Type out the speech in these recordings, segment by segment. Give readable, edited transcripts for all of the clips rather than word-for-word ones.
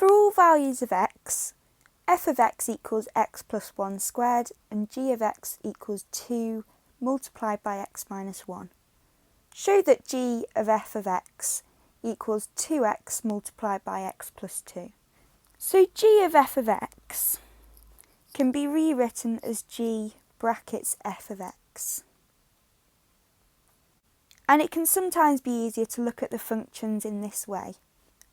For all values of x, f of x equals x plus 1 squared and g of x equals 2 multiplied by x minus 1. Show that g of f of x equals 2x multiplied by x plus 2. So g of f of x can be rewritten as g brackets f of x. And it can sometimes be easier to look at the functions in this way,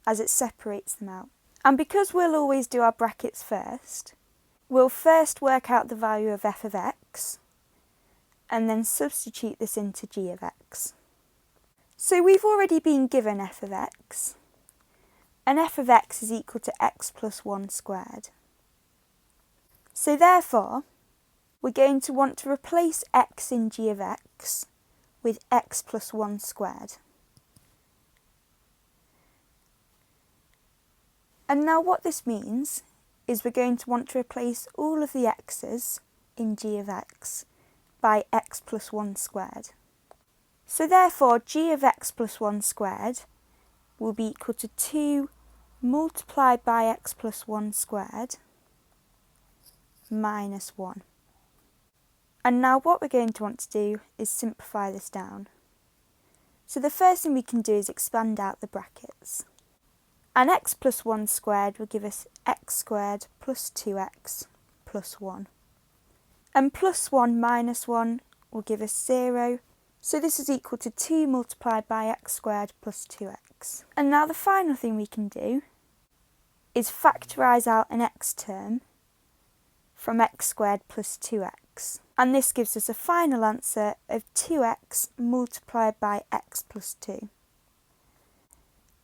as it separates them out. And because we'll always do our brackets first, we'll first work out the value of f of x, and then substitute this into g of x. So we've already been given f of x, and f of x is equal to x plus 1 squared. So therefore, we're going to want to replace x in g of x with x plus 1 squared. And now what this means is we're going to want to replace all of the x's in g of x by x plus 1 squared. So therefore g of x plus 1 squared will be equal to 2 multiplied by x plus 1 squared minus 1. And now what we're going to want to do is simplify this down. So the first thing we can do is expand out the brackets. And x plus 1 squared will give us x squared plus 2x plus 1. And plus 1 minus 1 will give us 0. So this is equal to 2 multiplied by x squared plus 2x. And now the final thing we can do is factorise out an x term from x squared plus 2x. And this gives us a final answer of 2x multiplied by x plus 2.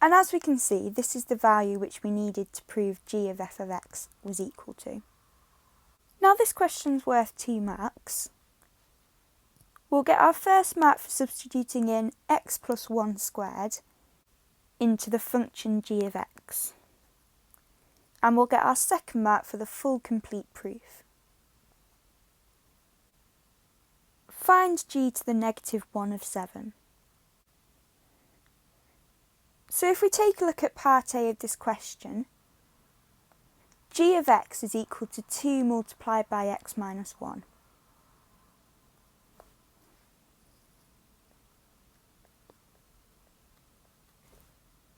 And as we can see, this is the value which we needed to prove g of f of x was equal to. Now this question's worth 2 marks. We'll get our first mark for substituting in x plus 1 squared into the function g of x. And we'll get our second mark for the full complete proof. Find g to the negative 1 of 7. So if we take a look at part A of this question, g of x is equal to 2 multiplied by x minus 1.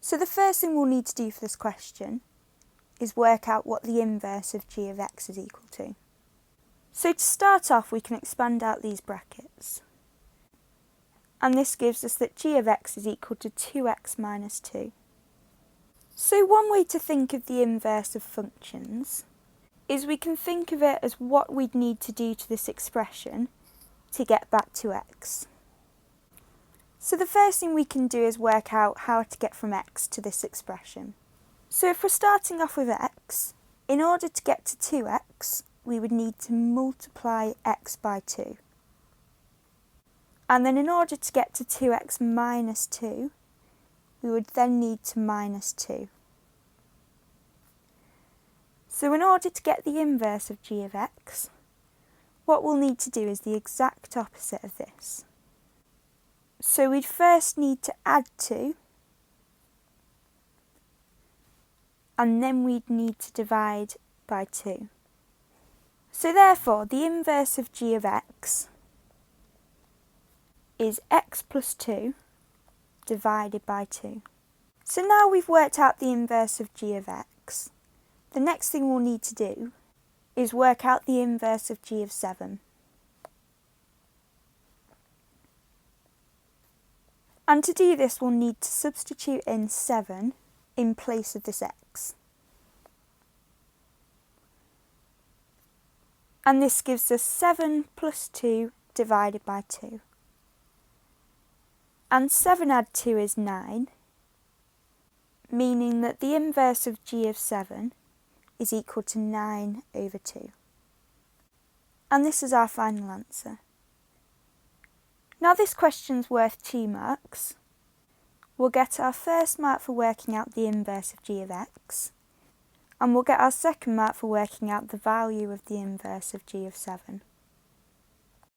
So the first thing we'll need to do for this question is work out what the inverse of g of x is equal to. So to start off, we can expand out these brackets. And this gives us that g of x is equal to 2x minus 2. So one way to think of the inverse of functions is we can think of it as what we'd need to do to this expression to get back to x. So the first thing we can do is work out how to get from x to this expression. So if we're starting off with x, in order to get to 2x, we would need to multiply x by 2. And then in order to get to 2x minus 2, we would then need to minus 2. So in order to get the inverse of g of x, what we'll need to do is the exact opposite of this. So we'd first need to add 2, and then we'd need to divide by 2. So therefore, the inverse of g of x is x plus 2 divided by 2. So now we've worked out the inverse of g of x, the next thing we'll need to do is work out the inverse of g of 7. And to do this, we'll need to substitute in 7 in place of this x. And this gives us 7 plus 2 divided by 2. And 7 add 2 is 9, meaning that the inverse of g of 7 is equal to 9 over 2. And this is our final answer. Now this question's worth 2 marks. We'll get our first mark for working out the inverse of g of x, and we'll get our second mark for working out the value of the inverse of g of 7.